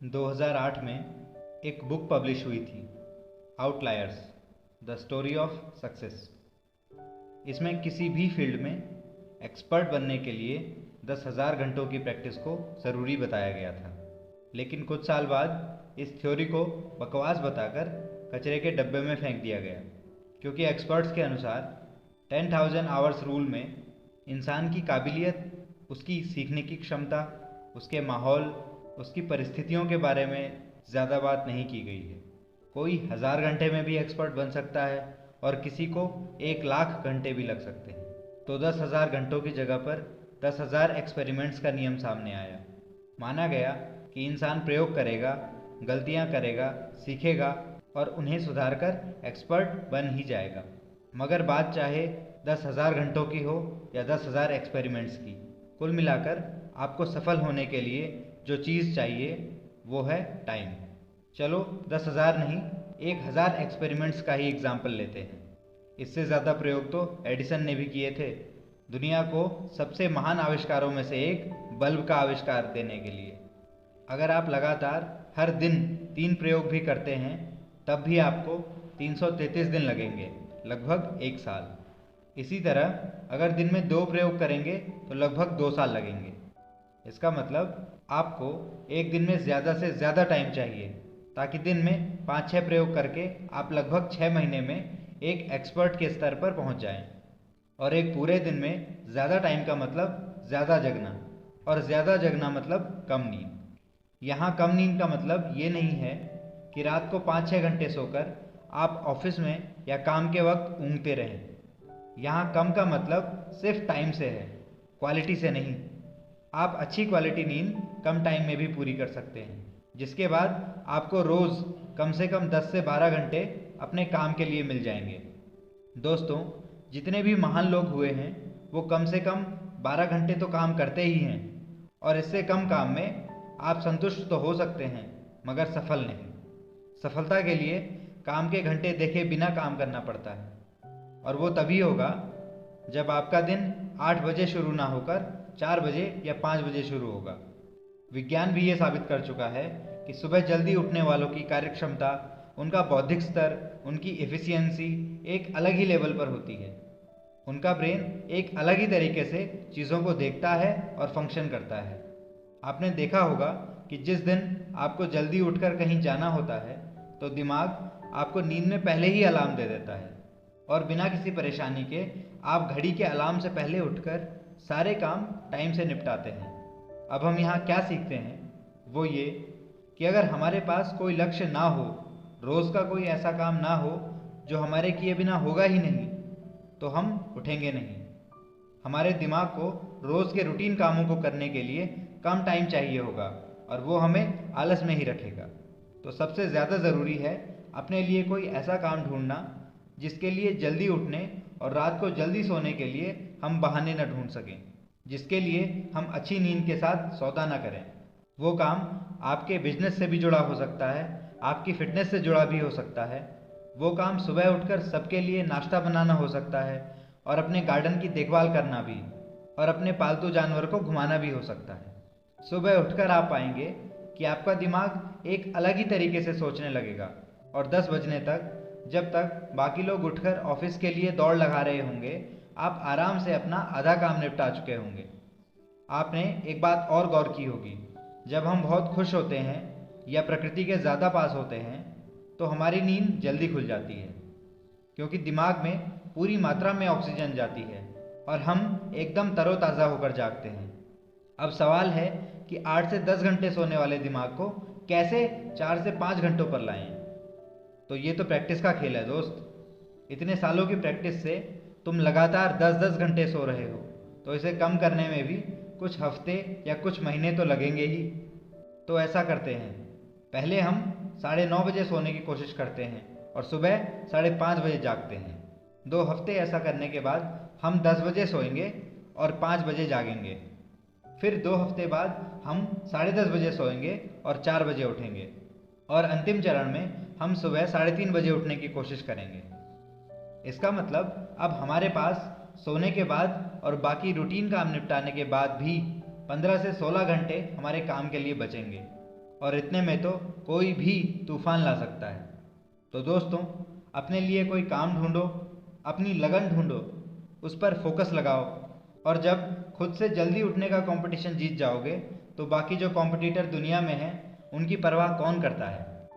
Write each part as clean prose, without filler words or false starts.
2008 में एक book publish हुई थी, outliers the story of success. इसमें किसी भी फील्ड में एक्सपर्ट बनने के लिए 10,000 घंटों की प्रैक्टिस को ज़रूरी बताया गया था। लेकिन कुछ साल बाद इस थ्योरी को बकवास बताकर कचरे के डब्बे में फेंक दिया गया, क्योंकि एक्सपर्ट्स के अनुसार 10,000 आवर्स रूल में इंसान की काबिलियत, उसकी सीखने की क्षमता, उसके माहौल, उसकी परिस्थितियों के बारे में ज़्यादा बात नहीं की गई है। कोई 1000 घंटे में भी एक्सपर्ट बन सकता है और किसी को 1,00,000 घंटे भी लग सकते हैं। तो 10,000 घंटों की जगह पर 10,000 एक्सपेरिमेंट्स का नियम सामने आया। माना गया कि इंसान प्रयोग करेगा, गलतियां करेगा, सीखेगा और उन्हें सुधार कर एक्सपर्ट बन ही जाएगा। मगर बात चाहे 10,000 घंटों की हो या 10,000 एक्सपेरिमेंट्स की, कुल मिलाकर आपको सफल होने के लिए जो चीज़ चाहिए वो है टाइम। चलो 10,000 नहीं, 1,000 एक्सपेरिमेंट्स का ही एग्जाम्पल लेते हैं। इससे ज़्यादा प्रयोग तो एडिसन ने भी किए थे, दुनिया को सबसे महान आविष्कारों में से एक बल्ब का आविष्कार देने के लिए। अगर आप लगातार हर दिन 3 प्रयोग भी करते हैं तब भी आपको 333 दिन लगेंगे, लगभग 1 साल। इसी तरह अगर दिन में 2 प्रयोग करेंगे तो लगभग 2 साल लगेंगे। इसका मतलब आपको एक दिन में ज़्यादा से ज़्यादा टाइम चाहिए, ताकि दिन में 5-6 प्रयोग करके आप लगभग 6 महीने में एक एक्सपर्ट के स्तर पर पहुंच जाएं। और एक पूरे दिन में ज़्यादा टाइम का मतलब ज़्यादा जगना, और ज़्यादा जगना मतलब कम नींद। यहाँ कम नींद का मतलब ये नहीं है कि रात को 5-6 घंटे सोकर आप ऑफिस में या काम के वक्त ऊँघते रहें। यहाँ कम का मतलब सिर्फ टाइम से है, क्वालिटी से नहीं। आप अच्छी क्वालिटी नींद कम टाइम में भी पूरी कर सकते हैं, जिसके बाद आपको रोज़ कम से कम 10 से 12 घंटे अपने काम के लिए मिल जाएंगे। दोस्तों, जितने भी महान लोग हुए हैं वो कम से कम 12 घंटे तो काम करते ही हैं, और इससे कम काम में आप संतुष्ट तो हो सकते हैं मगर सफल नहीं। सफलता के लिए काम के घंटे देखे बिना काम करना पड़ता है, और वो तभी होगा जब आपका दिन 8 बजे शुरू ना होकर 4 बजे या 5 बजे शुरू होगा। विज्ञान भी ये साबित कर चुका है कि सुबह जल्दी उठने वालों की कार्यक्षमता, उनका बौद्धिक स्तर, उनकी एफिशिएंसी एक अलग ही लेवल पर होती है। उनका ब्रेन एक अलग ही तरीके से चीज़ों को देखता है और फंक्शन करता है। आपने देखा होगा कि जिस दिन आपको जल्दी उठकर कहीं जाना होता है तो दिमाग आपको नींद में पहले ही अलार्म दे देता है, और बिना किसी परेशानी के आप घड़ी के अलार्म से पहले उठकर सारे काम टाइम से निपटाते हैं। अब हम यहाँ क्या सीखते हैं, वो ये कि अगर हमारे पास कोई लक्ष्य ना हो, रोज़ का कोई ऐसा काम ना हो जो हमारे किए बिना होगा ही नहीं, तो हम उठेंगे नहीं। हमारे दिमाग को रोज़ के रूटीन कामों को करने के लिए कम टाइम चाहिए होगा, और वो हमें आलस में ही रखेगा। तो सबसे ज़्यादा ज़रूरी है अपने लिए कोई ऐसा काम ढूंढना जिसके लिए जल्दी उठने और रात को जल्दी सोने के लिए हम बहाने न ढूंढ सकें, जिसके लिए हम अच्छी नींद के साथ सौदा न करें। वो काम आपके बिजनेस से भी जुड़ा हो सकता है, आपकी फिटनेस से जुड़ा भी हो सकता है। वो काम सुबह उठकर सबके लिए नाश्ता बनाना हो सकता है, और अपने गार्डन की देखभाल करना भी, और अपने पालतू जानवर को घुमाना भी हो सकता है। सुबह उठकर आप पाएंगे कि आपका दिमाग एक अलग ही तरीके से सोचने लगेगा, और 10 बजने तक, जब तक बाकी लोग उठकर ऑफिस के लिए दौड़ लगा रहे होंगे, आप आराम से अपना आधा काम निपटा चुके होंगे। आपने एक बात और गौर की होगी, जब हम बहुत खुश होते हैं या प्रकृति के ज़्यादा पास होते हैं तो हमारी नींद जल्दी खुल जाती है, क्योंकि दिमाग में पूरी मात्रा में ऑक्सीजन जाती है और हम एकदम तरोताज़ा होकर जागते हैं। अब सवाल है कि 8 से 10 घंटे सोने वाले दिमाग को कैसे 4 से 5 घंटों पर लाएं। तो ये तो प्रैक्टिस का खेल है दोस्त। इतने सालों की प्रैक्टिस से तुम लगातार 10-10 घंटे सो रहे हो, तो इसे कम करने में भी कुछ हफ्ते या कुछ महीने तो लगेंगे ही। तो ऐसा करते हैं, पहले हम 9:30 बजे सोने की कोशिश करते हैं और सुबह 5:30 बजे जागते हैं। 2 हफ्ते ऐसा करने के बाद हम 10 बजे सोएंगे और 5 बजे जागेंगे। फिर 2 हफ्ते बाद हम 10:30 बजे सोएंगे और 4 बजे उठेंगे, और अंतिम चरण में हम सुबह 3:30 बजे उठने की कोशिश करेंगे। इसका मतलब अब हमारे पास सोने के बाद और बाकी रूटीन काम निपटाने के बाद भी 15 से 16 घंटे हमारे काम के लिए बचेंगे, और इतने में तो कोई भी तूफान ला सकता है। तो दोस्तों, अपने लिए कोई काम ढूंढो, अपनी लगन ढूंढो, उस पर फोकस लगाओ, और जब खुद से जल्दी उठने का कंपटीशन जीत जाओगे तो बाकी जो कॉम्पिटिटर दुनिया में हैं उनकी परवाह कौन करता है।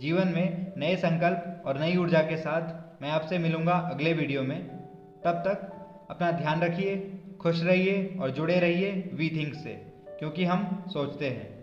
जीवन में नए संकल्प और नई ऊर्जा के साथ मैं आपसे मिलूंगा अगले वीडियो में। तब तक अपना ध्यान रखिए, खुश रहिए और जुड़े रहिए वी थिंक से, क्योंकि हम सोचते हैं।